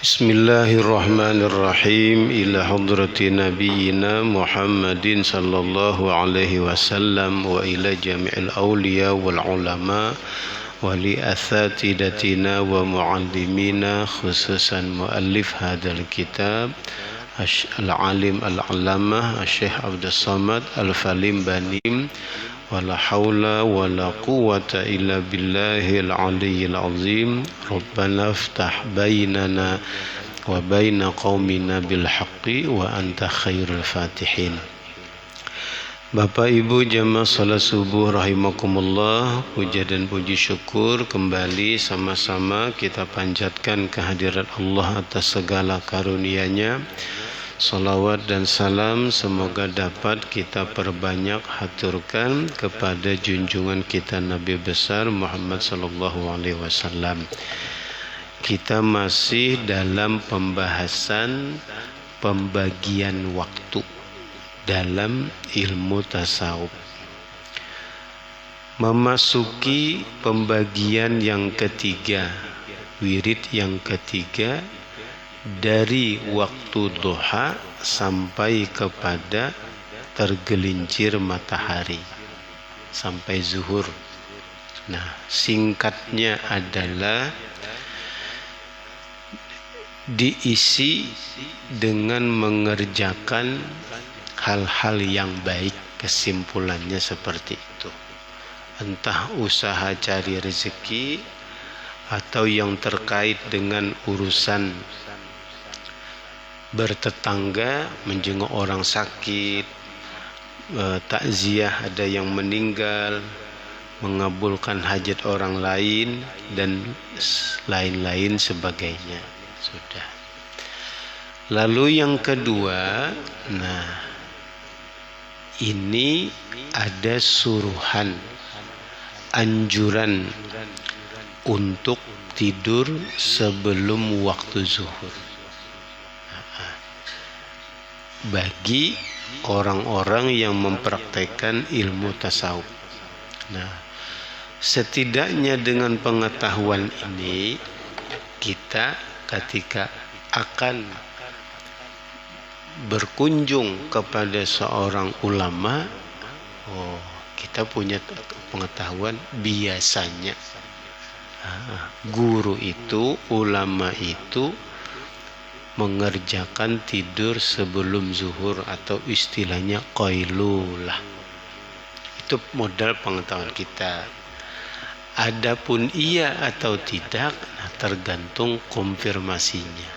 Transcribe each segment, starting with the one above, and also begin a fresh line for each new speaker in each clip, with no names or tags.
Bismillahirrahmanirrahim. Ila hadrati nabiyyina Muhammadin sallallahu alaihi wasallam wa ila jami'il awliya wal ulama wa li athatidatina wa muallimina khususan muallif hadzal kitab al-alim al-allamah Syekh Abdus Samad Al-Falim Banim. Wala haula wala quwwata illa billahil aliyyil azim. Rabbana iftah bainana wa baina qaumina bil haqqi wa anta khairul fatihin. Bapak Ibu jamaah salat subuh rahimakumullah, puja dan puji syukur kembali sama-sama kita panjatkan kehadirat Allah atas segala karunia-Nya. Salawat dan salam semoga dapat kita perbanyak haturkan kepada junjungan kita Nabi besar Muhammad sallallahu alaihi wasallam. Kita masih dalam pembahasan pembagian waktu dalam ilmu tasawuf. Memasuki pembagian yang ketiga, wirid yang ketiga, dari waktu duha sampai kepada tergelincir matahari sampai zuhur. Nah, singkatnya adalah diisi dengan mengerjakan hal-hal yang baik. Kesimpulannya seperti itu. Entah usaha cari rezeki atau yang terkait dengan urusan bertetangga, menjenguk orang sakit, takziah ada yang meninggal, mengabulkan hajat orang lain, dan lain-lain sebagainya. Sudah. Lalu yang kedua, nah ini ada suruhan, anjuran untuk tidur sebelum waktu zuhur bagi orang-orang yang mempraktekkan ilmu tasawuf. Nah, setidaknya dengan pengetahuan ini, kita ketika akan berkunjung kepada seorang ulama, kita punya pengetahuan biasanya guru itu, ulama itu mengerjakan tidur sebelum zuhur atau istilahnya qailulah. Itu modal pengetahuan kita. Adapun iya atau tidak, tergantung konfirmasinya.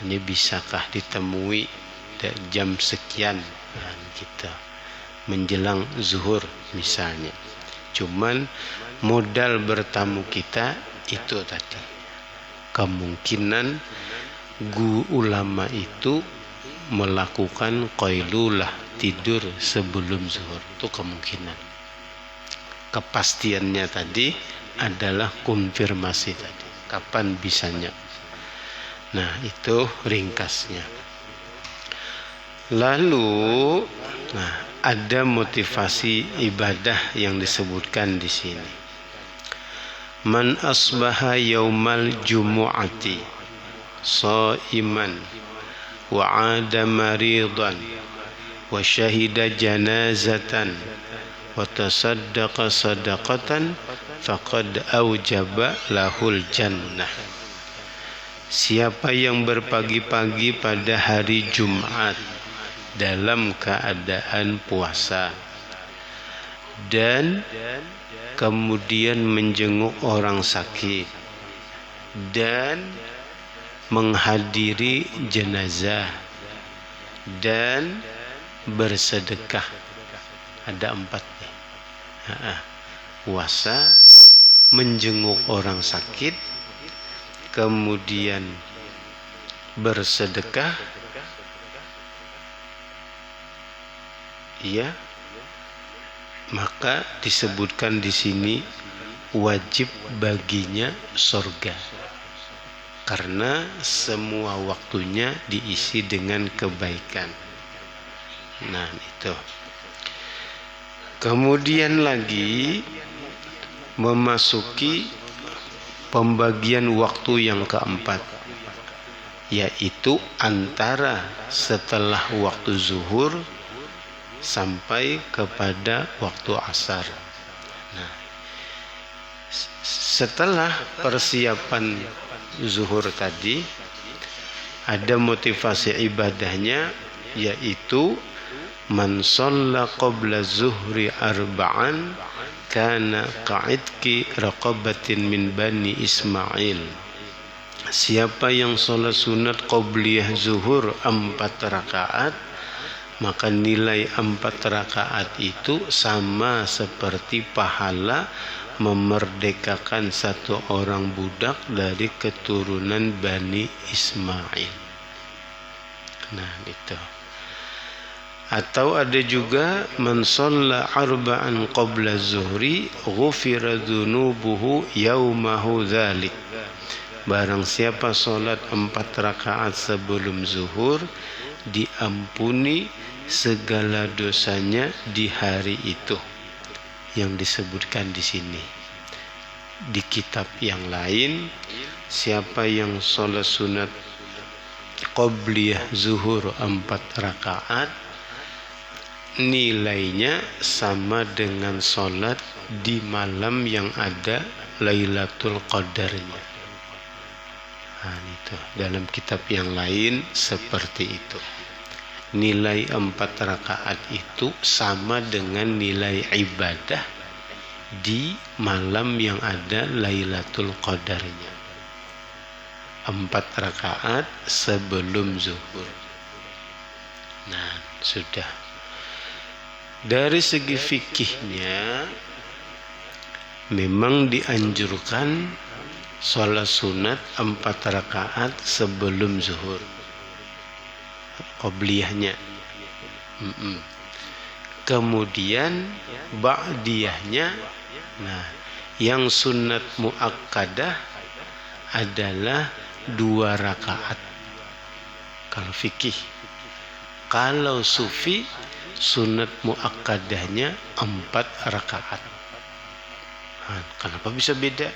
Ini bisakah ditemui jam sekian kita menjelang zuhur misalnya. Cuman modal bertamu kita itu tadi. Kemungkinan ulama itu melakukan qailulah, tidur sebelum zuhur, itu kemungkinan. Kepastiannya tadi adalah konfirmasi tadi, kapan bisanya. Nah, itu ringkasnya. Lalu, ada motivasi ibadah yang disebutkan di sini. Man asbaha yaumal jumu'ati shaiman wa 'ada maridan wa syahida janazatan wa tasaddaqa sadaqatan faqad aujaba lahul jannah. Siapa yang berpagi-pagi pada hari Jumat dalam keadaan puasa dan kemudian menjenguk orang sakit dan menghadiri jenazah dan bersedekah, ada 4 nih. Puasa, menjenguk orang sakit, kemudian bersedekah, ya, maka disebutkan di sini wajib baginya surga. Karena semua waktunya diisi dengan kebaikan. Nah, itu. Kemudian lagi memasuki pembagian waktu yang keempat, yaitu antara setelah waktu zuhur sampai kepada waktu asar. Nah, setelah persiapan zuhur tadi, ada motivasi ibadahnya, yaitu man shalla qabla zuhri arba'an kana ka'idki raqabatin min bani Ismail. Siapa yang sholat sunat qobliyah zuhur 4 rakaat, maka nilai 4 rakaat itu sama seperti pahala memerdekakan satu orang budak dari keturunan Bani Ismail. Nah, itu. Atau ada juga man shalla arba'an qabla zuhri ghufira dzunubuhu yaumahu dzalik. Barang siapa sholat 4 rakaat sebelum zuhur, diampuni segala dosanya di hari itu. Yang disebutkan di sini. Di kitab yang lain, siapa yang sholat sunat qobliyah zuhur 4 rakaat, nilainya sama dengan sholat di malam yang ada Lailatul Qadarnya. Nah, itu dalam kitab yang lain seperti itu. Nilai 4 rakaat itu sama dengan nilai ibadah di malam yang ada Lailatul Qadarnya. 4 rakaat sebelum zuhur. Nah, sudah. Dari segi fikihnya memang dianjurkan sholat sunat 4 rakaat sebelum zuhur, qobliyahnya. Kemudian ba'diyahnya, nah, yang sunat muakkadah adalah 2 rakaat kalau fikih. Kalau sufi, sunat muakkadahnya 4 rakaat. Nah, kenapa bisa beda?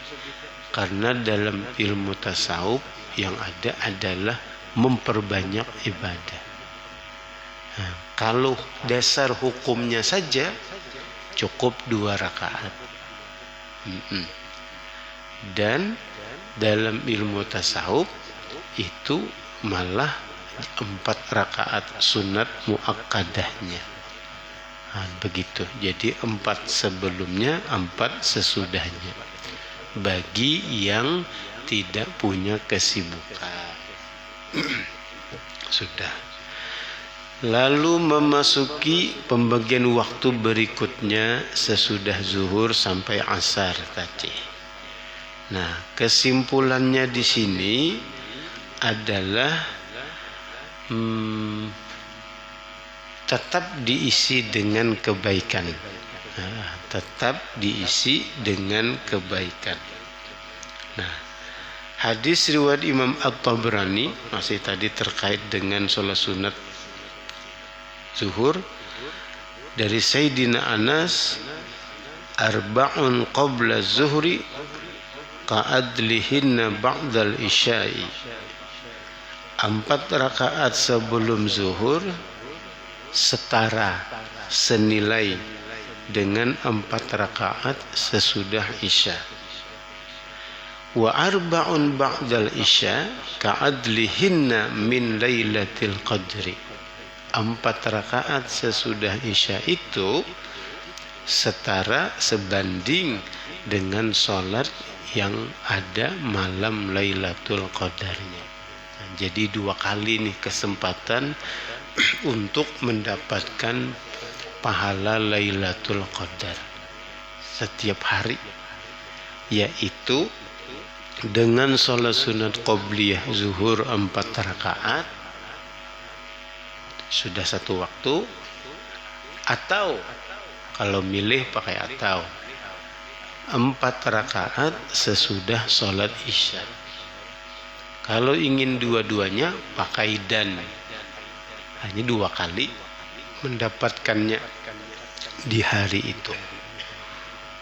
Karena dalam ilmu tasawuf yang ada adalah memperbanyak ibadah. Nah, kalau dasar hukumnya saja cukup 2 rakaat. Dan dalam ilmu tasawuf itu malah 4 rakaat sunat muakkadahnya. Nah, begitu. Jadi 4 sebelumnya, 4 sesudahnya. Bagi yang tidak punya kesibukan. Sudah. Lalu memasuki pembagian waktu berikutnya sesudah zuhur sampai asar tadi. Nah, kesimpulannya di sini adalah tetap diisi dengan kebaikan. Nah, tetap diisi dengan kebaikan. Nah, hadis riwayat Imam At-Tabrani masih tadi terkait dengan sholat sunat zuhur dari Sayyidina Anas, arba'un qabla zuhri ka'adlihinna ba'dal isya'i. 4 rakaat sebelum zuhur setara, senilai dengan 4 rakaat sesudah isya. Wa arba'un ba'dal isya ka'adlihinna min lailatul qadri. 4 rakaat sesudah isya itu setara, sebanding dengan sholat yang ada malam Lailatul Qadarnya. Nah, jadi 2 kali nih kesempatan untuk mendapatkan pahala Lailatul Qadar setiap hari, yaitu dengan sholat sunat qobliyah zuhur 4 rakaat sudah 1 waktu, atau kalau milih pakai atau 4 rakaat sesudah sholat isya. Kalau ingin dua-duanya pakai dan, hanya 2 kali mendapatkannya di hari itu.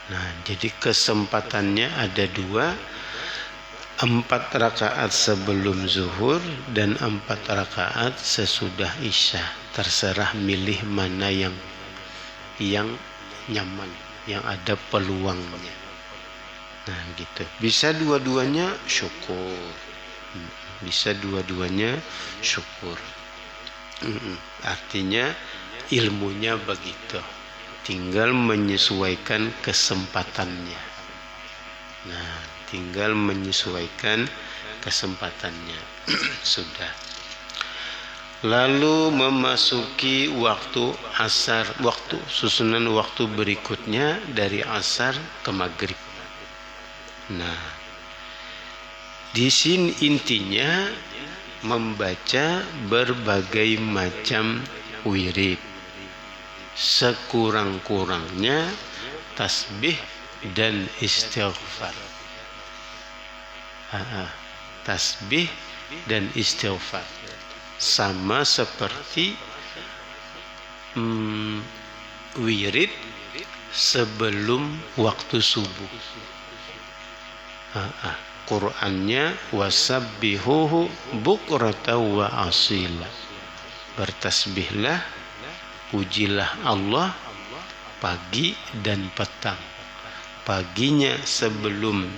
Nah, jadi kesempatannya ada dua, 4 rakaat sebelum zuhur dan 4 rakaat sesudah isya. Terserah milih mana yang nyaman, yang ada peluangnya. Nah gitu. Bisa dua-duanya syukur. Bisa dua-duanya syukur. Artinya ilmunya begitu. Tinggal menyesuaikan kesempatannya. Nah, tinggal menyesuaikan kesempatannya. Sudah. Lalu memasuki waktu asar, susunan waktu berikutnya dari asar ke maghrib. Nah, di sini intinya membaca berbagai macam wirid, sekurang-kurangnya tasbih dan istighfar. Tasbih dan istighfar sama seperti wirid sebelum waktu subuh. Qur'annya wasabbihuhu bukrata wa asila. Bertasbihlah, pujilah Allah pagi dan petang. Paginya sebelum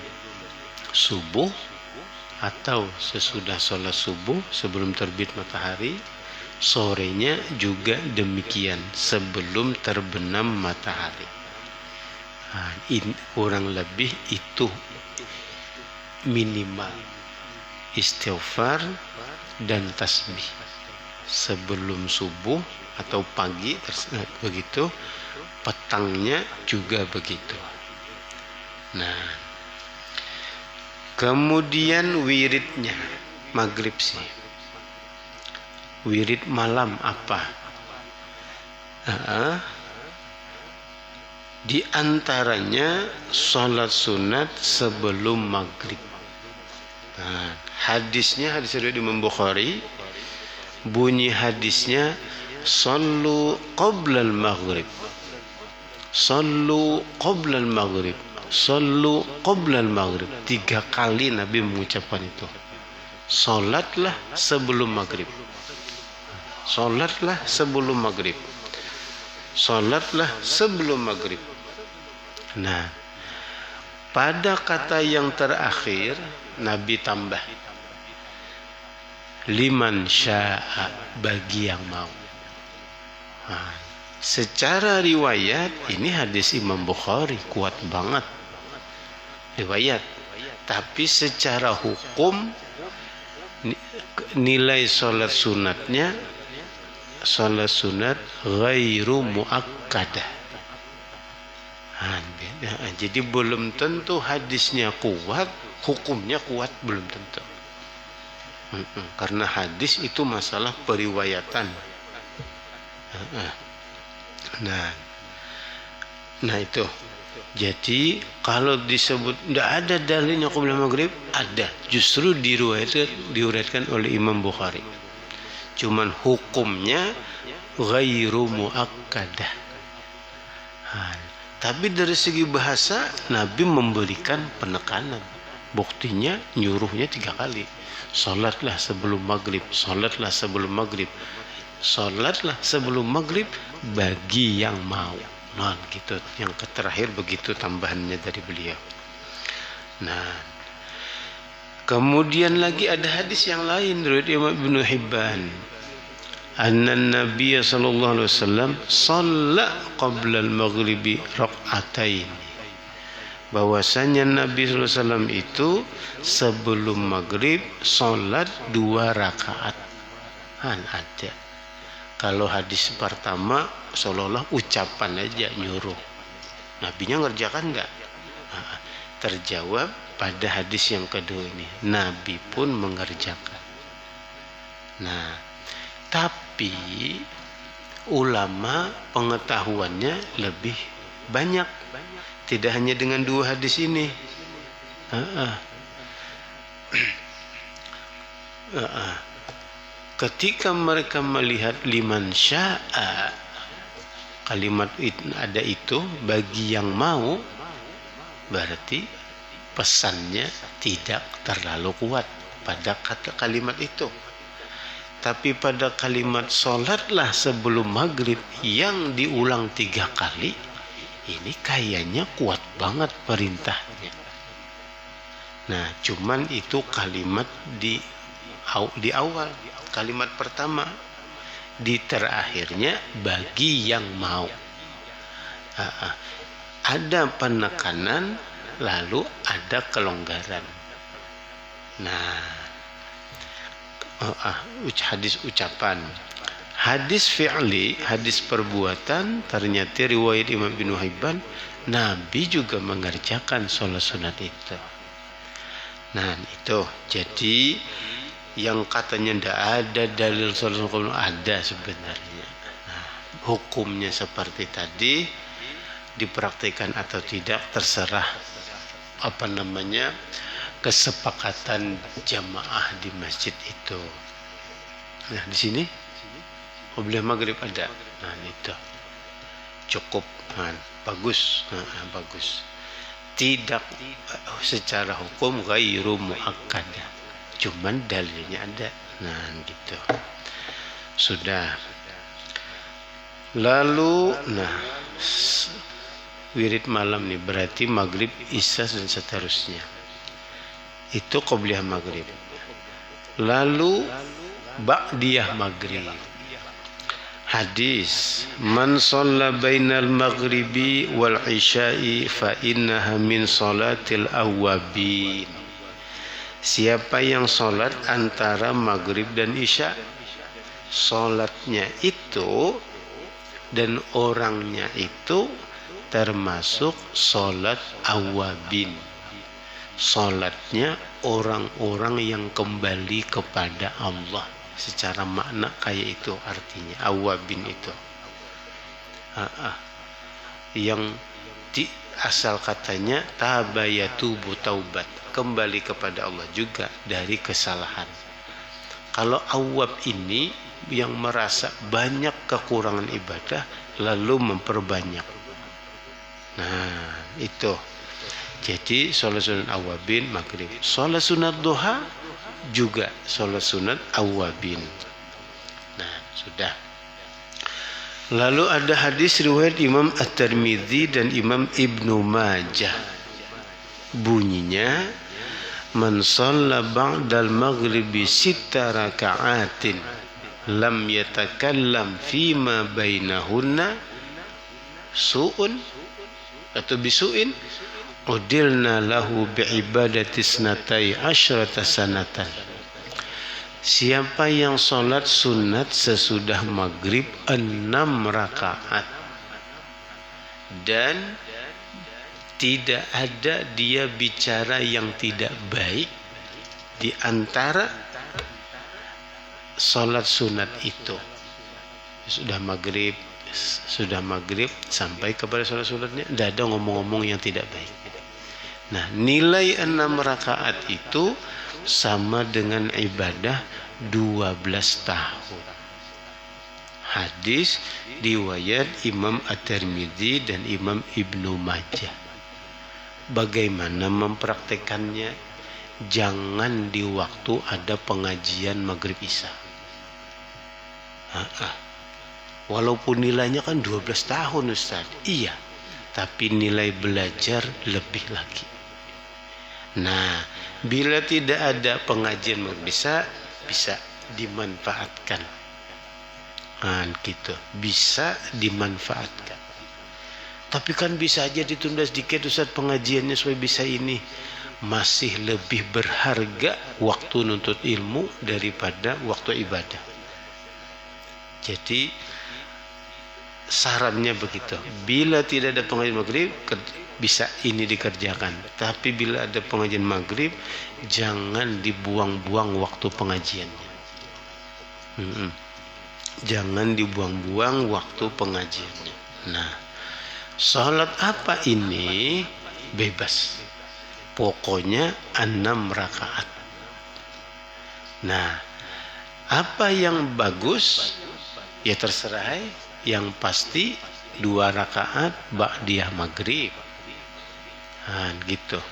subuh atau sesudah sholat subuh, sebelum terbit matahari. Sorenya juga demikian, sebelum terbenam matahari. Kurang lebih itu minimal istighfar dan tasbih sebelum subuh atau pagi begitu, petangnya juga begitu. Nah, kemudian wiridnya maghrib sih. Wirid malam apa? Di antaranya sholat sunat sebelum maghrib. Nah, hadis riwayat Imam Bukhari, bunyi hadisnya sallu qabla al-maghrib. Sallu qabla al-maghrib. Sallu qabla al-maghrib. 3 kali Nabi mengucapkan itu. Salatlah sebelum maghrib. Salatlah sebelum maghrib. Salatlah sebelum maghrib. Nah, pada kata yang terakhir Nabi tambah liman sya'a, bagi yang mau. Nah, secara riwayat ini hadis Imam Bukhari kuat banget riwayat, tapi secara hukum nilai sholat sunatnya sholat sunat ghairu muakkadah. Jadi belum tentu hadisnya kuat, hukumnya kuat belum tentu. Karena hadis itu masalah periwayatan. Nah itu. Jadi kalau disebut tidak ada dalilnya qabla maghrib, ada. Justru diriwayatkan oleh Imam Bukhari. Cuman hukumnya ghairu muakkadah. Tapi dari segi bahasa Nabi memberikan penekanan. Buktinya nyuruhnya 3 kali. Salatlah sebelum maghrib, salatlah sebelum maghrib, salatlah sebelum maghrib bagi yang mau. Nah gitu. Yang terakhir begitu tambahannya dari beliau. Nah, kemudian lagi ada hadis yang lain dari Imam Ibnu Hibban. Anna Nabi sallallahu alaihi wasallam shalla qabla al-maghribi rak'atain. Bahwasanya Nabi sallallahu alaihi wasallam itu sebelum maghrib salat 2 rakaat. Ada. Kalau hadis pertama seolah-olah ucapan aja nyuruh. Nabinya ngerjakan enggak? Terjawab pada hadis yang kedua ini. Nabi pun mengerjakan. Nah, tapi ulama pengetahuannya lebih banyak, tidak hanya dengan 2 hadis ini. Ketika mereka melihat liman sya'a, kalimat ada itu bagi yang mau, berarti pesannya tidak terlalu kuat pada kata kalimat itu. Tapi pada kalimat sholatlah sebelum maghrib yang diulang 3 kali, ini kayaknya kuat banget perintahnya. Nah, cuman itu kalimat di awal, kalimat pertama. Di terakhirnya bagi yang mau. Ada penekanan, lalu ada kelonggaran. Nah, hadis ucapan. Hadis fi'li, hadis perbuatan, ternyata riwayat Imam Ibnu Hibban, Nabi juga mengerjakan sholat sunat itu. Nah, itu. Jadi yang katanya tidak ada dalil sholat sunat ada sebenarnya. Nah, hukumnya seperti tadi, dipraktikkan atau tidak terserah kesepakatan jamaah di masjid itu. Nah, di sini Qobliyah maghrib ada. Nah, itu cukup. Bagus. Bagus. Tidak secara hukum ghairu muakkad, cuman dalilnya ada. Nah, gitu. Sudah. Lalu wirid malam nih berarti maghrib, isya dan seterusnya. Itu qobliyah maghrib. Lalu ba'diyah maghrib. Hadis, man shalla bainal maghribi wal isya'i fa innaha min salatil awwabin. Siapa yang sholat antara maghrib dan isya, sholatnya itu dan orangnya itu termasuk sholat awwabin. Sholatnya orang-orang yang kembali kepada Allah. Secara makna kayak itu artinya awwabin itu. Yang asal katanya tabayatubu taubat, kembali kepada Allah juga dari kesalahan. Kalau awwab ini yang merasa banyak kekurangan ibadah lalu memperbanyak. Nah, itu. Jadi sholat sunat awwabin maghrib. Sholat sunat duha juga sholat sunat awwabin. Nah, sudah. Lalu ada hadis riwayat Imam At-Tirmidzi dan Imam Ibnu Majah. Bunyinya, man shalla ba'dal maghribi 6 raka'atin lam yatakallam fima bainahunna su'un atau bisu'in udilna lahu bi'ibadati snatai asyrata sanatan. Siapa yang sholat sunat sesudah maghrib 6 rakaat dan tidak ada dia bicara yang tidak baik di antara sholat sunat itu, sudah maghrib sampai kepada sholat sunatnya tidak ada ngomong-ngomong yang tidak baik. Nah, nilai 6 rakaat itu sama dengan ibadah 12 tahun. Hadis riwayat Imam At-Tirmidzi dan Imam Ibnu Majah. Bagaimana mempraktekannya? Jangan di waktu ada pengajian maghrib isya. Walaupun nilainya kan 12 tahun Ustaz. Iya, tapi nilai belajar lebih lagi. Nah, bila tidak ada pengajian bisa dimanfaatkan. Gitu, bisa dimanfaatkan. Tapi kan bisa aja ditunda sedikit Ustaz pengajiannya supaya bisa ini. Masih lebih berharga waktu nuntut ilmu daripada waktu ibadah. Jadi sarannya begitu. Bila tidak ada pengajian maghrib, bisa ini dikerjakan. Tapi bila ada pengajian maghrib, jangan dibuang-buang waktu pengajiannya. Jangan dibuang-buang waktu pengajiannya. Nah, sholat apa ini? Bebas. Pokoknya 6 rakaat. Nah, apa yang bagus? Ya terserah. Yang pasti 2 rakaat ba'diyah maghrib. Nah, gitu.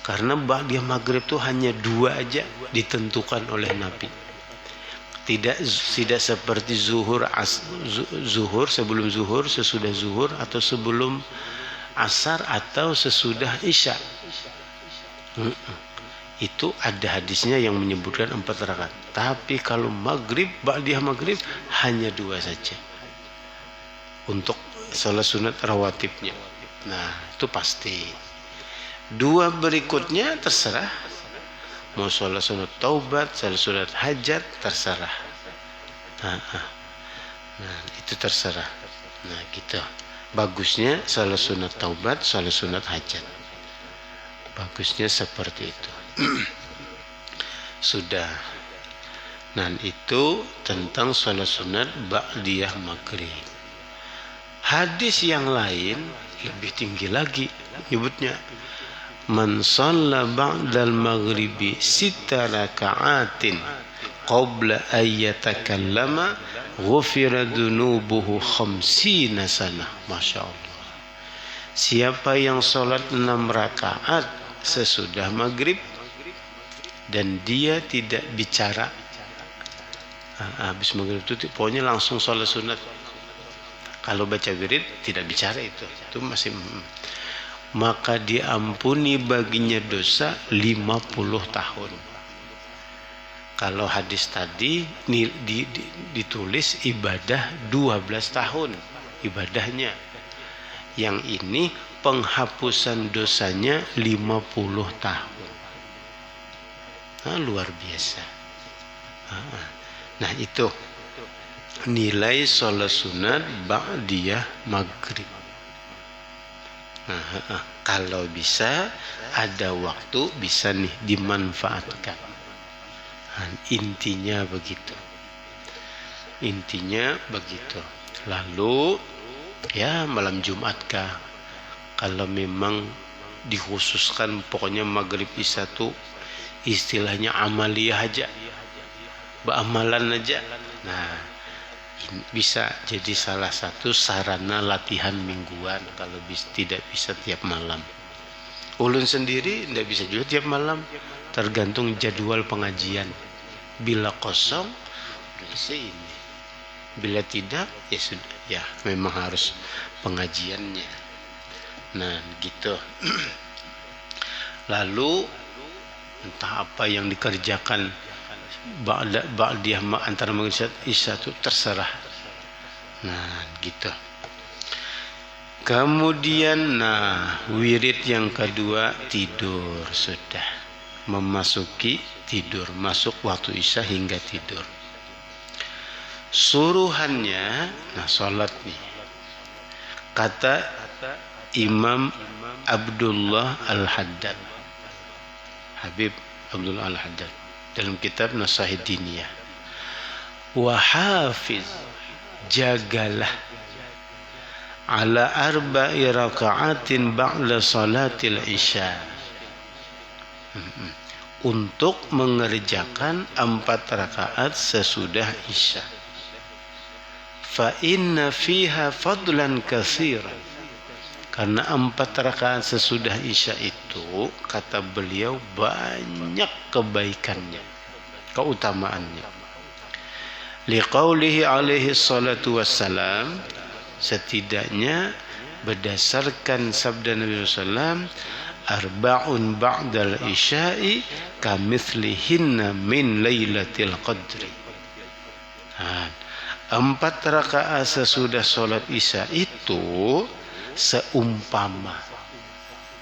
Karena ba'diyah maghrib itu hanya 2 aja ditentukan oleh Nabi. Tidak seperti zuhur sebelum zuhur, sesudah zuhur, atau sebelum asar, atau sesudah isya. Itu ada hadisnya yang menyebutkan 4 rakaat. Tapi kalau maghrib, ba'diyah maghrib hanya 2 saja untuk salat sunat rawatibnya. Nah, itu pasti. 2 berikutnya terserah, mau salat sunat taubat, salat sunat hajat, terserah. Nah, itu terserah. Nah, gitu. Bagusnya salat sunat taubat, salat sunat hajat. Bagusnya seperti itu. Sudah. Nah, itu tentang salat sunat ba'diyah maghrib. Hadis yang lain lebih tinggi lagi nyebutnya, man shalla ba'dal maghribi 6 raka'atin qabla ayyatakallama ghufira dunubuhu 50 sanah. Masya Allah. Siapa yang sholat 6 rakaat sesudah maghrib dan dia tidak bicara, habis maghrib itu pokoknya langsung sholat sunat. Kalau baca wirid tidak bicara, itu masih, maka diampuni baginya dosa 50 tahun. Kalau hadis tadi ditulis ibadah 12 tahun ibadahnya. Yang ini penghapusan dosanya 50 tahun. Nah, luar biasa. Nah, itu nilai sholat sunat ba'diyah maghrib. Kalau bisa ada waktu, bisa nih dimanfaatkan. Intinya begitu. Lalu ya malam Jumat kah, kalau memang dikhususkan pokoknya maghrib isya tuh istilahnya amaliyah aja, amalan aja. Nah, bisa jadi salah satu sarana latihan mingguan kalau tidak bisa tiap malam. Ulun sendiri tidak bisa juga tiap malam, tergantung jadwal pengajian. Bila kosong bisa ini, bila tidak ya sudah, ya memang harus pengajiannya. Nah, gitu. Lalu entah apa yang dikerjakan ba'diyah antara maghrib isya itu terserah. Nah, gitu. Kemudian wirid yang kedua, tidur. Sudah memasuki tidur, masuk waktu isya hingga tidur. Suruhannya, sholat nih. Kata Imam Abdullah Al-Haddad, Habib Abdullah Al-Haddad, dalam kitab Nasahid Diniyah, wa hafiz, jagalah, ala 4 raka'atin ba'da salatil isya, untuk mengerjakan 4 rakaat sesudah isya. Fa inna fiha fadlan katsiran, karena 4 rakaat sesudah isya itu, kata beliau, banyak kebaikannya, keutamaannya. Liqaulihi alaihi salatu wassalam, setidaknya berdasarkan sabda Nabi SAW, arba'un ba'dal isya'i kamithlihinna min lailatul qadri. 4 rakaat sesudah sholat isya itu seumpama,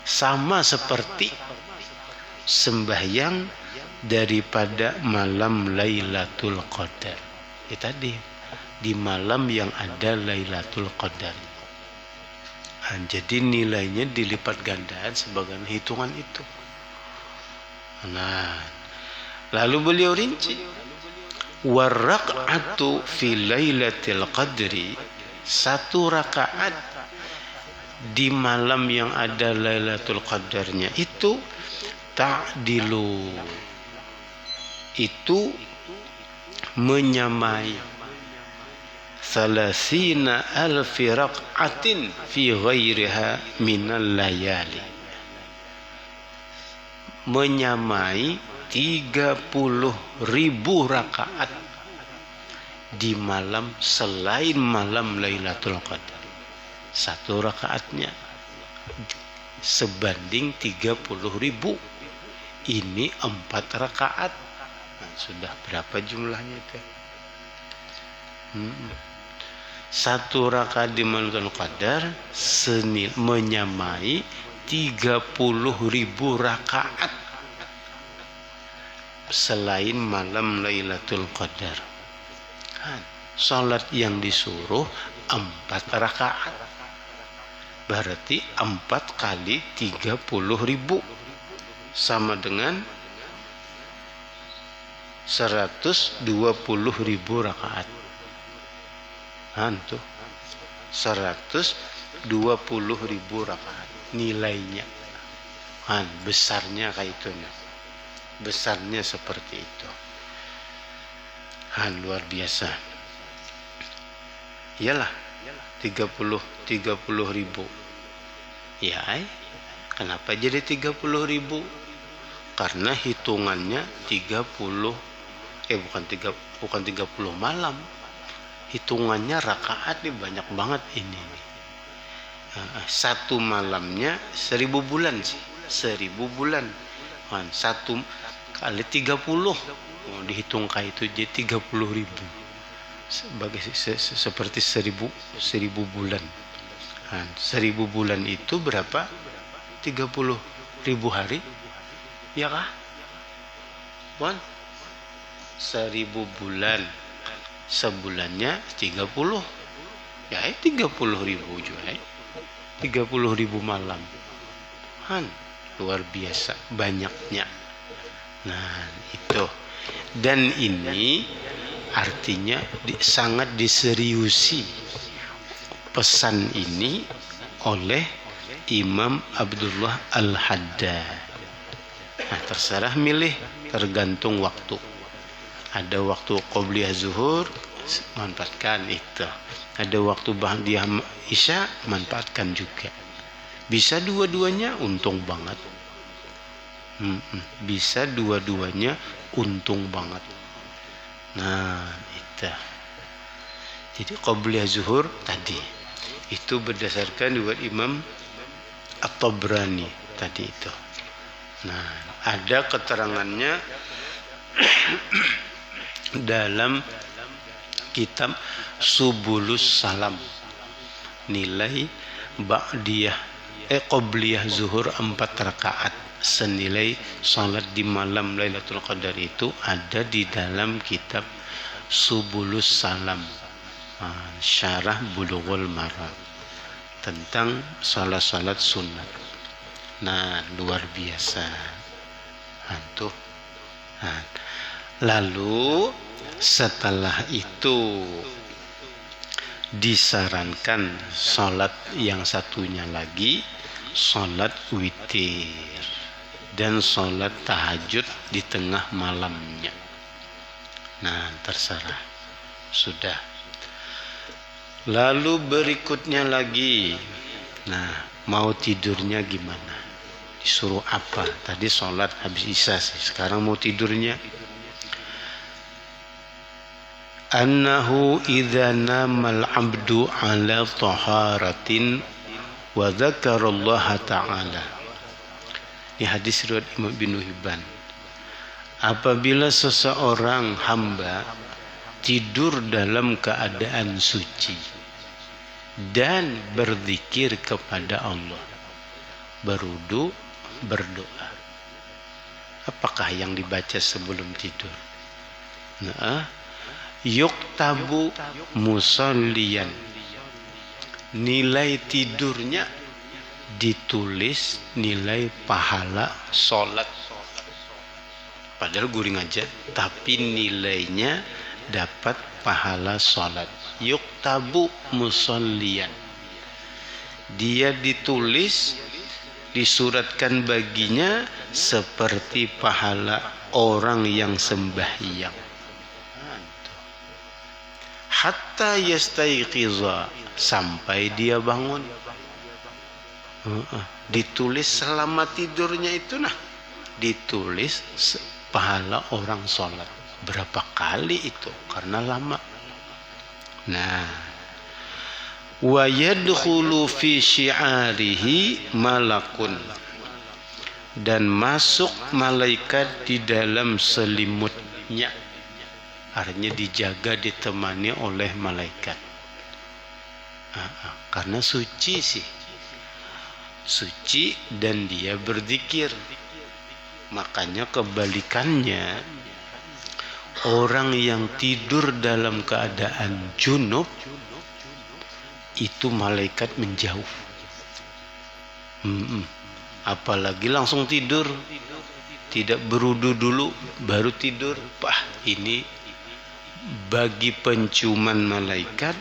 sama seperti sembahyang daripada malam Lailatul Qadar. Tadi di malam yang ada Lailatul Qadar. Jadi nilainya dilipat gandaan sebagai hitungan itu. Nah, lalu beliau rinci, warraq'atu fi Lailatul Qadri, 1 rakaat di malam yang ada Lailatul Qadarnya itu, ta'dilu, itu menyamai 30,000 rak'atin fi ghairiha minal layali, menyamai 30.000 rakaat di malam selain malam Lailatul Qadar. Satu rakaatnya sebanding 30.000. Ini 4 rakaat. Nah, sudah berapa jumlahnya itu? Satu rakaat di malam Lailatul Qadar menyamai 30.000 rakaat selain malam Lailatul Qadar. Salat yang disuruh 4 rakaat. Berarti 4 kali 30.000 sama dengan 120.000 rakaat. Tuh 120.000 rakaat nilainya. Besarnya kayak itu. Besarnya seperti itu. Luar biasa. Iyalah 30.000. Ya, kenapa jadi 30.000? Karena hitungannya bukan 30 malam. Hitungannya rakaat nih banyak banget ini. Satu malamnya 1000 bulan sih. 1000 bulan. 1 kali 30. Dihitung kayak itu jadi 30.000. Seperti 1000 bulan. 1000 bulan itu berapa? 30.000 hari. Ya kah? 1000 bulan. Sebulannya 30. Ya 30.000 juga. 30.000 malam. Luar biasa banyaknya. Nah, itu. Dan ini artinya sangat diseriusi pesan ini oleh Imam Abdullah Al-Haddad. Nah, terserah milih, tergantung waktu. Ada waktu qobliyah zuhur, manfaatkan itu. Ada waktu ba'diyah isya, manfaatkan juga. Bisa dua-duanya, untung banget. Bisa dua-duanya, untung banget. Nah, itu. Jadi qobliyah zuhur tadi itu berdasarkan riwayat Imam At-Tabrani tadi itu. Nah, ada keterangannya dalam kitab Subulus Salam, nilai ba'diyah qobliyah zuhur 4 rakaat senilai salat di malam Lailatul Qadar itu ada di dalam kitab Subulus Salam, syarah Bulughul Maram, tentang salat-salat sunat. Nah, luar biasa. Lalu setelah itu disarankan salat yang satunya lagi, salat witir dan salat tahajud di tengah malamnya. Nah, terserah. Sudah. Lalu berikutnya lagi. Nah, mau tidurnya gimana? Disuruh apa? Tadi sholat habis isya sih. Sekarang mau tidurnya. Annahu idza namal abdu ala taharatin wa dzakarallaha ta'ala. Ini hadis riwayat Imam Ibnu Hibban. Apabila seseorang hamba tidur dalam keadaan suci dan berzikir kepada Allah, berwudu, berdoa. Apakah yang dibaca sebelum tidur? Yuktabu musalliyan. Nilai tidurnya ditulis nilai pahala sholat. Padahal guring aja, tapi nilainya dapat pahala sholat. Yuktabu musalliyan. Dia ditulis, disuratkan baginya seperti pahala orang yang sembahyang. Hatta yastayqiza, sampai dia bangun. Ditulis selama tidurnya itu. Nah, ditulis pahala orang sholat. Berapa kali itu? Karena lama. Nah, wa yadkhulu fi syi'arihi malakun, dan masuk malaikat di dalam selimutnya. Artinya dijaga, ditemani oleh malaikat. Karena suci sih, suci dan dia berzikir. Makanya kebalikannya, orang yang tidur dalam keadaan junub itu malaikat menjauh. Apalagi langsung tidur, tidak berudu dulu baru tidur. Ini bagi penciuman malaikat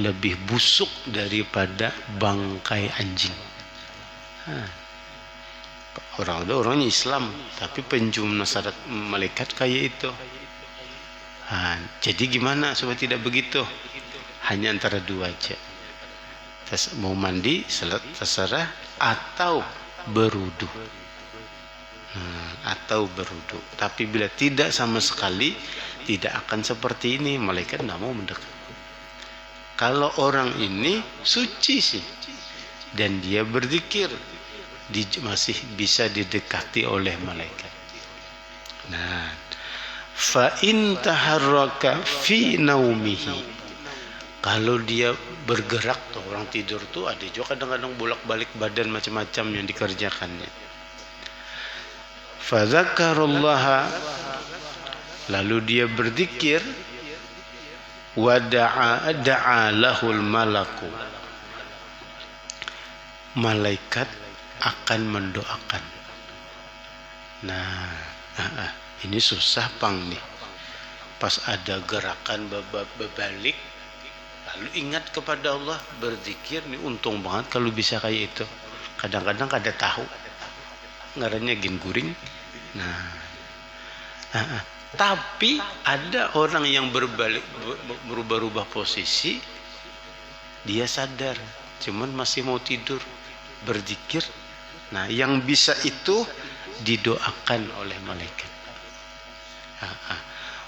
lebih busuk daripada bangkai anjing. Orangnya Islam, tapi pencium nasrat malaikat kayak itu. Jadi gimana supaya tidak begitu? Hanya antara dua aja. Mau mandi terserah, atau berudu. Tapi bila tidak sama sekali, tidak akan seperti ini. Malaikat tidak mau mendekat. Kalau orang ini suci sih, dan dia berzikir, masih bisa didekati oleh malaikat. Nah, fa in taharraka fi naumihi, kalau dia bergerak tuh, orang tidur tuh ada juga kadang-kadang bolak-balik badan macam-macam yang dikerjakannya. Fa dzakarallaha, lalu dia berzikir, wa da'a lahul malaku, malaikat akan mendoakan. Nah, ini susah pang nih. Pas ada gerakan berbalik, lalu ingat kepada Allah, berzikir nih, untung banget kalau bisa kayak itu. Kadang-kadang kada tahu, ngarannya gin guring. Tapi ada orang yang berubah-ubah posisi, dia sadar, cuman masih mau tidur, berzikir. Nah, yang bisa itu didoakan oleh malaikat.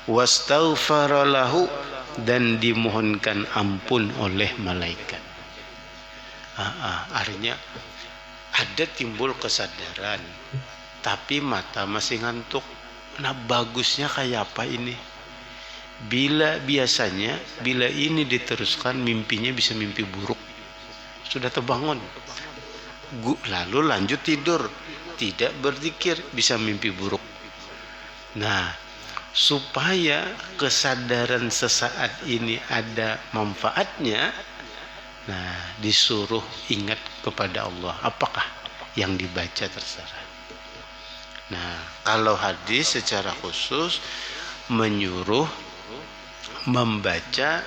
Wastaghfara lahu, dan dimohonkan ampun oleh malaikat. Artinya ada timbul kesadaran, tapi mata masih ngantuk. Nah, bagusnya kayak apa ini? Biasanya bila ini diteruskan, mimpinya bisa mimpi buruk. Sudah terbangun, lalu lanjut tidur, tidak berzikir, bisa mimpi buruk. Nah, supaya kesadaran sesaat ini ada manfaatnya, nah, disuruh ingat kepada Allah. Apakah yang dibaca terserah. Nah, kalau hadis secara khusus menyuruh membaca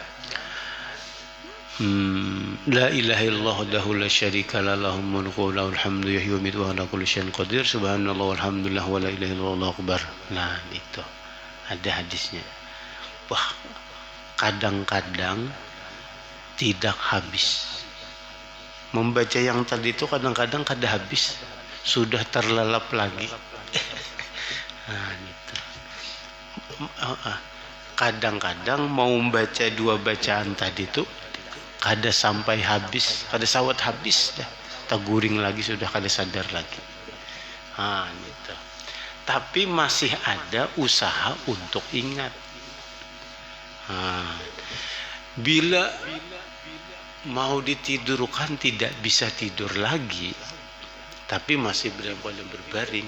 La ilaha illallah wahdahu la syarika lah, lahul mulku wa lahul hamdu, yuhyi wa yumiitu wa ala kulli syai'in qadir, subhanallah walhamdulillah wa la ilaha illallah wallahu akbar. Nah, itu ada hadisnya. Wah, kadang-kadang tidak habis. Membaca yang tadi itu kadang-kadang kada habis, sudah terlelap lagi. Nah, itu. Kadang-kadang mau membaca dua bacaan tadi itu kada sampai habis, kada sawat habis dah, taguring lagi, sudah kada sadar lagi. Gitu. Tapi masih ada usaha untuk ingat. Bila mau ditidurkan tidak bisa tidur lagi, tapi masih berbaring,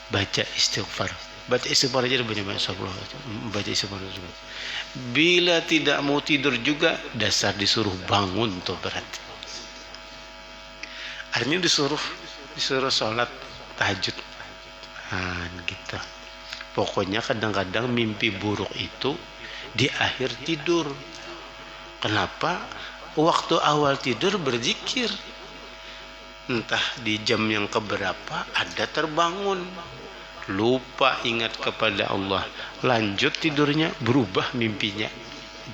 baca istighfar. Baca istighfar aja banyak-banyak, baca istighfar. Bila tidak mau tidur juga, dasar disuruh bangun tuh berarti. Artinya disuruh sholat tahajud. Gitu. Pokoknya kadang-kadang mimpi buruk itu di akhir tidur. Kenapa? Waktu awal tidur berzikir, entah di jam yang keberapa ada terbangun, lupa ingat kepada Allah, lanjut tidurnya, berubah mimpinya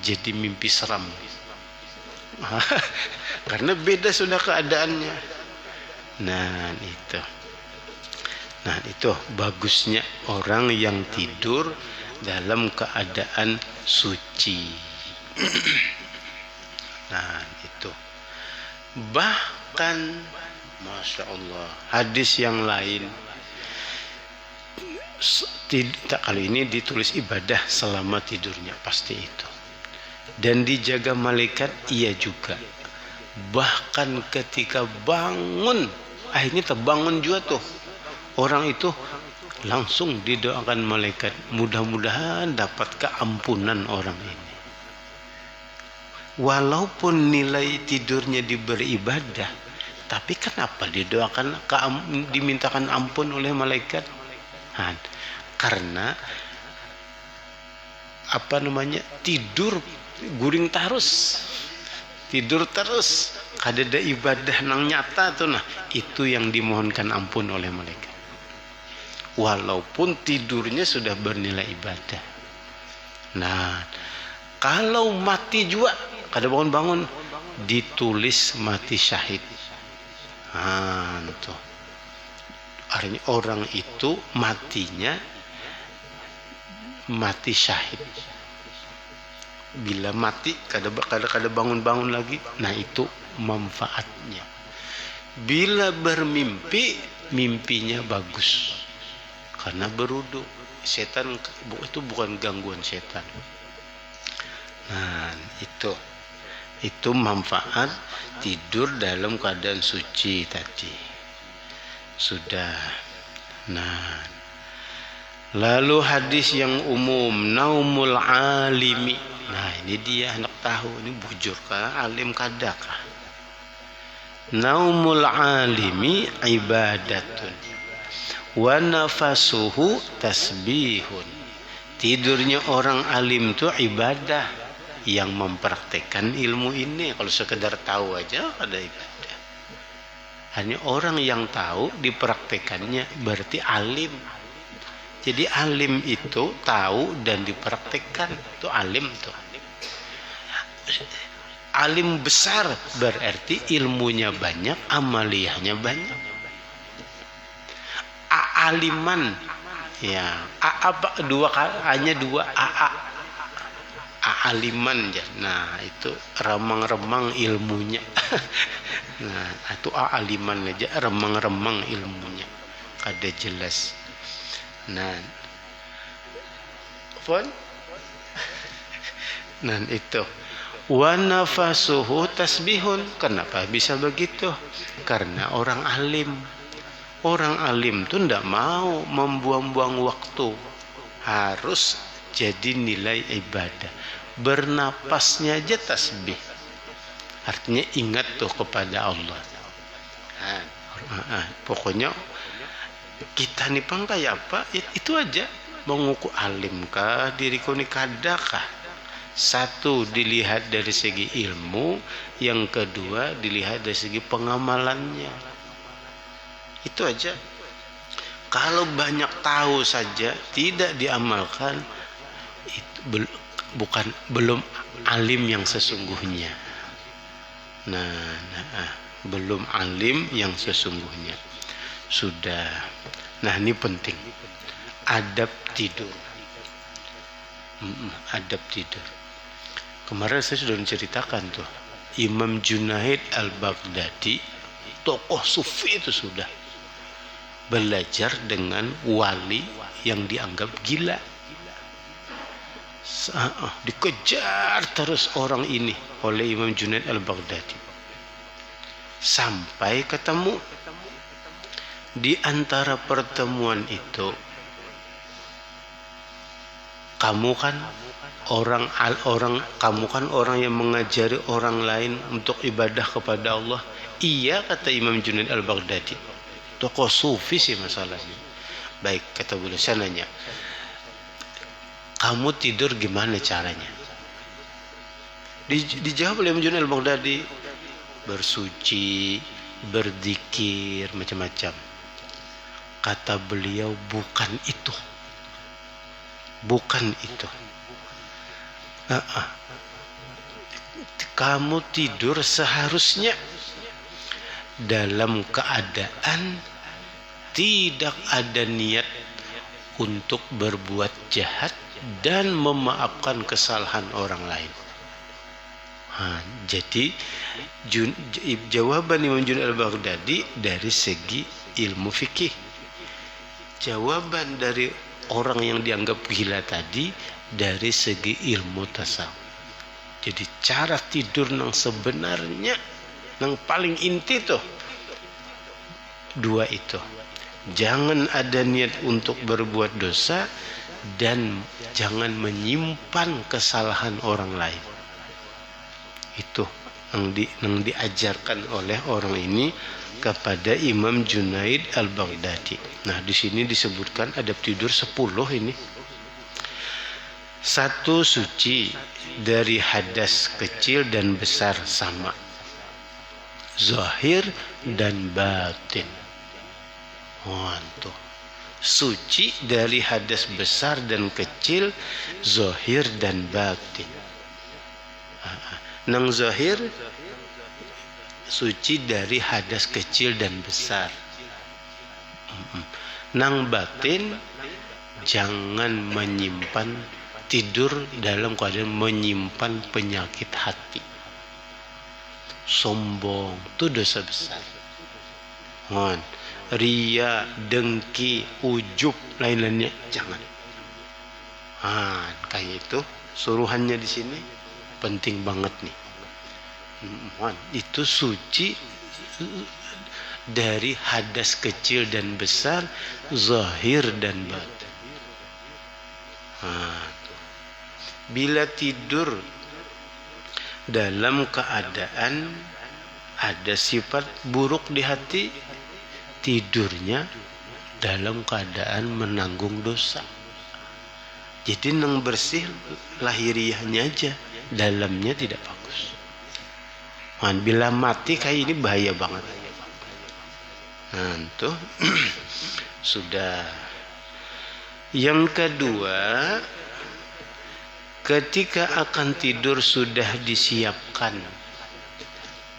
jadi mimpi seram. Karena beda sudah keadaannya. Nah, itu. Nah, itu bagusnya orang yang tidur dalam keadaan suci. Nah, itu. Bahkan Masya Allah, hadis yang lain kali ini ditulis ibadah selama tidurnya, pasti itu. Dan dijaga malaikat, iya juga. Bahkan ketika bangun, akhirnya terbangun juga tuh orang itu, langsung didoakan malaikat, mudah-mudahan dapat keampunan orang ini. Walaupun nilai tidurnya diberi ibadah, tapi kenapa didoakan, dimintakan ampun oleh malaikat? Nah, karena tidur guring terus, tidur terus, kadada ibadah nang nyata tuh, nah itu yang dimohonkan ampun oleh malaikat. Walaupun tidurnya sudah bernilai ibadah. Nah, kalau mati juga, kada bangun-bangun, ditulis mati syahid. Nah, tuh. Artinya orang itu matinya mati syahid. Bila mati kada bangun-bangun lagi, nah itu manfaatnya. Bila bermimpi, mimpinya bagus karena berudu. Setan itu bukan gangguan setan. Nah, itu manfaat tidur dalam keadaan suci tadi. Sudah. Nah, lalu hadis yang umum, naumul alimi. Nah, ini dia hendak tahu, ini bujur kah, alim kadakah? Naumul alimi ibadatun wa nafasuhu tasbihun. Tidurnya orang alim itu ibadah, yang mempraktekkan ilmu ini. Kalau sekedar tahu aja ada ibadah. Hanya orang yang tahu dipraktekannya berarti alim. Jadi alim itu tahu dan dipraktekkan, itu alim tuh. Alim besar berarti ilmunya banyak, amaliyahnya banyak. Aliman, ya, hanya dua aliman ya. Nah, itu remang-remang ilmunya. Nah, itu aliman aja, remang-remang ilmunya, kada jelas. Nah, nah itu. Wa nafasuhu tasbihun. Kenapa bisa begitu? Karena orang alim. Orang alim tuh ndak mau membuang-buang waktu. Harus jadi nilai ibadah. Bernapasnya aja tasbih. Artinya ingat tuh kepada Allah. Pokoknya kita nih kayak apa? Itu aja. Mengukur alimkah diriku ini kadakah? Satu, dilihat dari segi ilmu. Yang kedua, dilihat dari segi pengamalannya. Itu aja. Kalau banyak tahu saja tidak diamalkan, itu belum alim yang sesungguhnya. Nah, belum alim yang sesungguhnya. Sudah. Nah, ini penting. Adab tidur. Adab tidur. Kemarin saya sudah menceritakan tuh, Imam Junaid al-Baghdadi, tokoh sufi itu sudah belajar dengan wali yang dianggap gila. Dikejar terus orang ini oleh Imam Junaid al-Baghdadi sampai ketemu. Di antara pertemuan itu, kamu kan orang yang mengajari orang lain untuk ibadah kepada Allah. Iya, kata Imam Junaid al-Baghdadi, tokoh sufi sih masalahnya. Baik, kata beliau, saya nanya, kamu tidur gimana caranya? Dijawab oleh Imam Junaid al-Baghdadi, bersuci, berzikir, macam-macam. Kata beliau, bukan itu. Kamu tidur seharusnya dalam keadaan tidak ada niat untuk berbuat jahat dan memaafkan kesalahan orang lain. Jadi jawaban Imam Junaid al-Baghdadi dari segi ilmu fikih. Jawaban dari orang yang dianggap gila tadi dari segi ilmu tasawuf. Jadi cara tidur yang sebenarnya yang paling inti tuh dua itu. Jangan ada niat untuk berbuat dosa dan jangan menyimpan kesalahan orang lain. Itu yang diajarkan oleh orang ini kepada Imam Junaid al-Baghdadi. Nah, di sini disebutkan adab tidur 10 ini. 1, suci dari hadas kecil dan besar sama, zahir dan batin. Suci dari hadas besar dan kecil, zahir dan batin. Nang zahir suci dari hadas kecil dan besar. Nang batin jangan menyimpan tidur dalam keadaan menyimpan penyakit hati. Sombong itu dosa besar. Ria, dengki, ujub, lain-lainnya jangan. Kayak itu suruhannya di sini penting banget nih. Itu suci dari hadas kecil dan besar, zahir dan batin. Bila tidur dalam keadaan ada sifat buruk di hati, tidurnya dalam keadaan menanggung dosa. Jadi nang bersih lahiriahnya aja, dalamnya tidak bagus. Bila mati kayak ini bahaya banget. Tuh sudah. Yang kedua, ketika akan tidur sudah disiapkan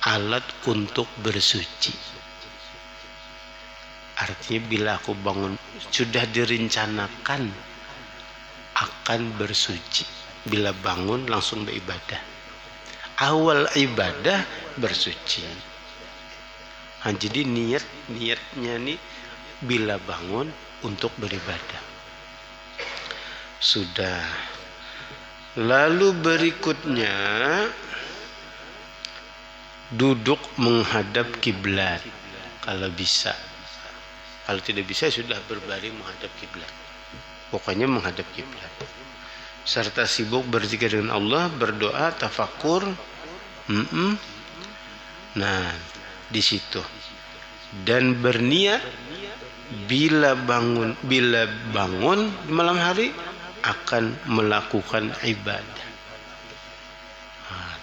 alat untuk bersuci. Artinya bila aku bangun sudah direncanakan akan bersuci. Bila bangun langsung beribadah. Awal ibadah bersuci. Jadi niatnya nih bila bangun untuk beribadah. Sudah. Lalu berikutnya duduk menghadap kiblat kalau bisa. Kalau tidak bisa sudah berbaring menghadap kiblat. Pokoknya menghadap kiblat. Serta sibuk berzikir dengan Allah, berdoa, tafakur. Nah, di situ. Dan berniat bila bangun di malam hari akan melakukan ibadah.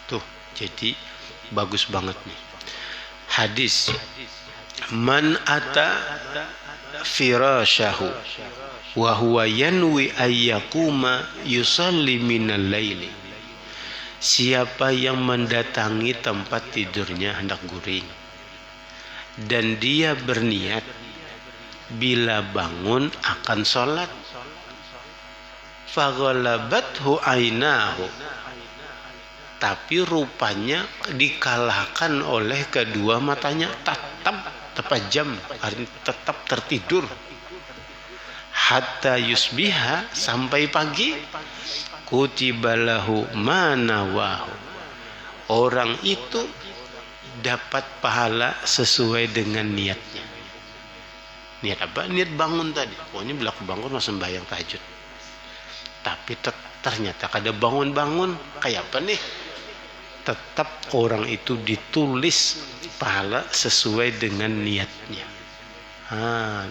Tuh, jadi bagus banget nih. Hadis, man ata firashahu wa huwa yanwi ayyakuma yusalli minal laili. Siapa yang mendatangi tempat tidurnya hendak guring dan dia berniat bila bangun akan sholat, faghalabathu ainahu, tapi rupanya dikalahkan oleh kedua matanya, tetap terpejam, tetap tertidur, hatta yusbiha, sampai pagi, kutibalahu manawahu, orang itu dapat pahala sesuai dengan niatnya. Niat apa? Niat bangun tadi. Pokoknya bila aku bangun langsung sembahyang tahajud. Tapi ternyata kada bangun-bangun, kayak apa nih? Tetap orang itu ditulis pahala sesuai dengan niatnya.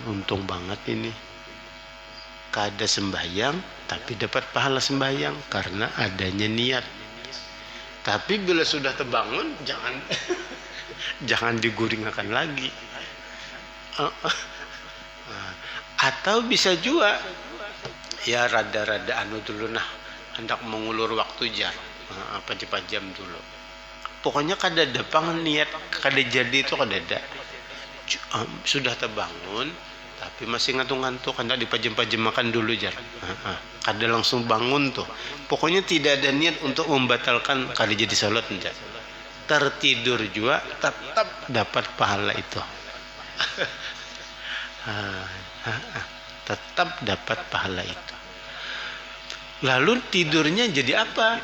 Untung banget ini. Kada sembahyang tapi dapat pahala sembahyang karena adanya niat. Tapi bila sudah terbangun jangan diguringkan lagi. Atau bisa juga ya rada-rada dulu hendak mengulur waktu cepat jam dulu. Pokoknya kada ada niat kada jadi itu kada ada. Sudah terbangun tapi masih ngantuk-ngantuk, kada dipajem-pajem makan dulu jar. Kada langsung bangun tuh. Pokoknya tidak ada niat untuk membatalkan kada jadi salat enggak. Tertidur juga tetap dapat pahala itu. Tetap dapat pahala itu. Lalu tidurnya jadi apa?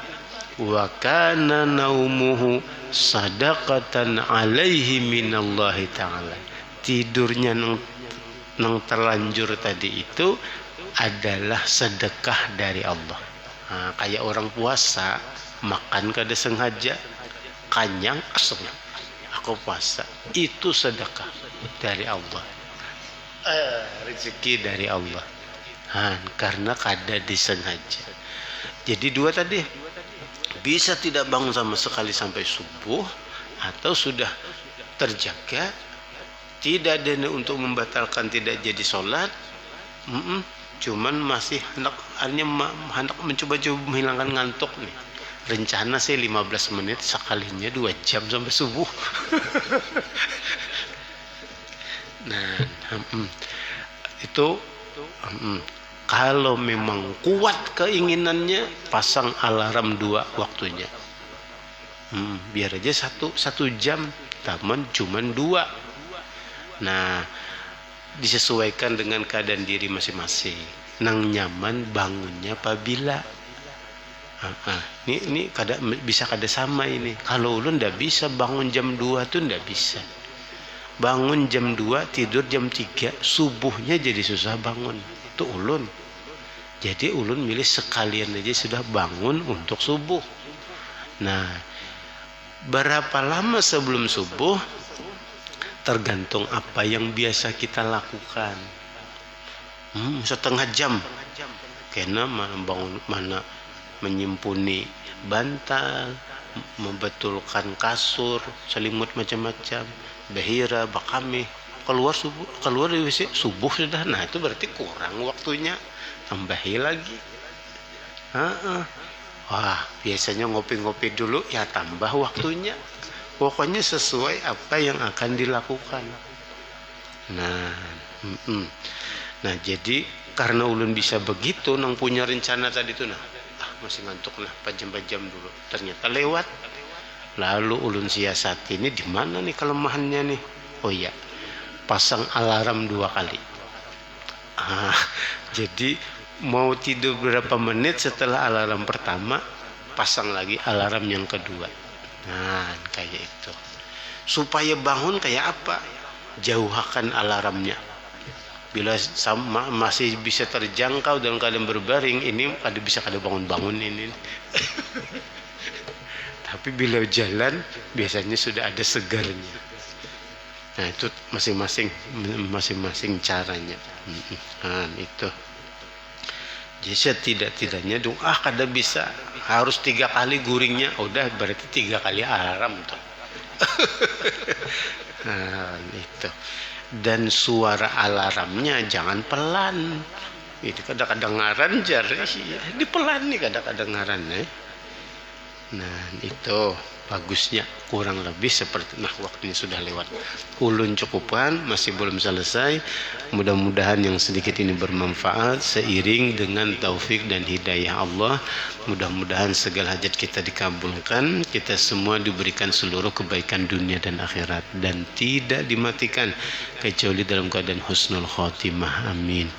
Wa kana naumuhu sadaqatan alaihi minallahi ta'ala. Tidurnya nang terlanjur tadi itu adalah sedekah dari Allah. Kayak orang puasa makan kada sengaja kanyang asal aku puasa, itu sedekah dari Allah, rezeki dari Allah, karena kada disengaja. Jadi dua tadi, bisa tidak bangun sama sekali sampai subuh, atau sudah terjaga, tidak ada untuk membatalkan tidak jadi sholat, cuman masih hendak mencoba-coba menghilangkan ngantuk nih. Rencana sih 15 menit, sekalinya 2 jam sampai subuh. Nah, itu kalau memang kuat keinginannya, pasang alarm 2 waktunya. Biar aja satu jam, taman cuman 2. Nah, disesuaikan dengan keadaan diri masing-masing. Nang nyaman bangunnya apabila. Ini bisa kada sama ini. Kalau ulun ndak bisa bangun jam 2 tuh ndak bisa. Bangun jam 2, tidur jam 3, subuhnya jadi susah bangun. Itu ulun. Jadi ulun milih sekalian aja sudah bangun untuk subuh. Nah, berapa lama sebelum subuh? Tergantung apa yang biasa kita lakukan. Setengah jam. Karena mana menyimpuni bantal, membetulkan kasur, selimut macam-macam, bahira, bakami, keluar dari WC subuh sudah. Nah, itu berarti kurang waktunya, tambahi lagi. Wah, biasanya ngopi-ngopi dulu, ya tambah waktunya. Pokoknya sesuai apa yang akan dilakukan. Nah, jadi karena ulun bisa begitu, nang punya rencana tadi tuh, masih ngantuk, pajam-pajam dulu. Ternyata lewat. Lalu ulun siasati, ini di mana nih kelemahannya nih? Oh iya, pasang alarm 2 kali. Jadi mau tidur berapa menit setelah alarm pertama, pasang lagi alarm yang kedua. Nah, kayak itu. Supaya bangun kayak apa? Jauhkan alarmnya. Bila masih bisa terjangkau dalam keadaan berbaring, ini bisa bangun-bangun ini. Tapi bila jalan, biasanya sudah ada segarnya. Nah, itu masing-masing caranya. Itu. Jadi setidak-tidaknya kada bisa harus 3 kali guringnya. Udah berarti 3 kali alarm tuh. Itu. Dan suara alarmnya jangan pelan. Itu kadang-kadang ngaran jar. Ini pelan nih kadang-kadang ngaran. Nah, itu bagusnya kurang lebih seperti. Nah, waktunya sudah lewat. Ulun cukupkan, masih belum selesai. Mudah-mudahan yang sedikit ini bermanfaat seiring dengan taufik dan hidayah Allah. Mudah-mudahan segala hajat kita dikabulkan, kita semua diberikan seluruh kebaikan dunia dan akhirat, dan tidak dimatikan kecuali dalam keadaan husnul khotimah. Amin.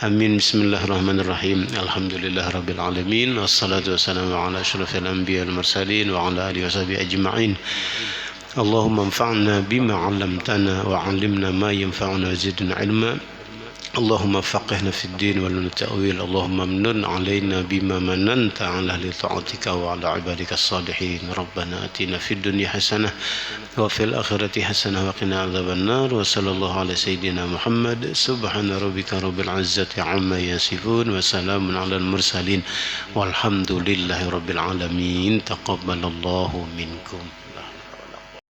Amin. Bismillahirrahmanirrahim. Alhamdulillah rabbil alamin. Wassalatu wassalamu ala asyrafil anbiya wal mursalin wa ala alihi washabihi أجمعين. اللهم انفعنا بما علمتنا وعلمنا ما ينفعنا وزدنا علما. اللهم فقهنا في الدين ولنا التأويل. اللهم امنن علينا بما مننت على أهل طاعتك وعلى عبادك الصالحين. ربنا آتنا في الدنيا حسنة وفي الآخرة حسنة وقنا عذاب النار. وصلى الله على سيدنا محمد. سبحان ربك رب العزة عما يصفون وسلام على المرسلين والحمد لله رب العالمين. تقبل الله منكم.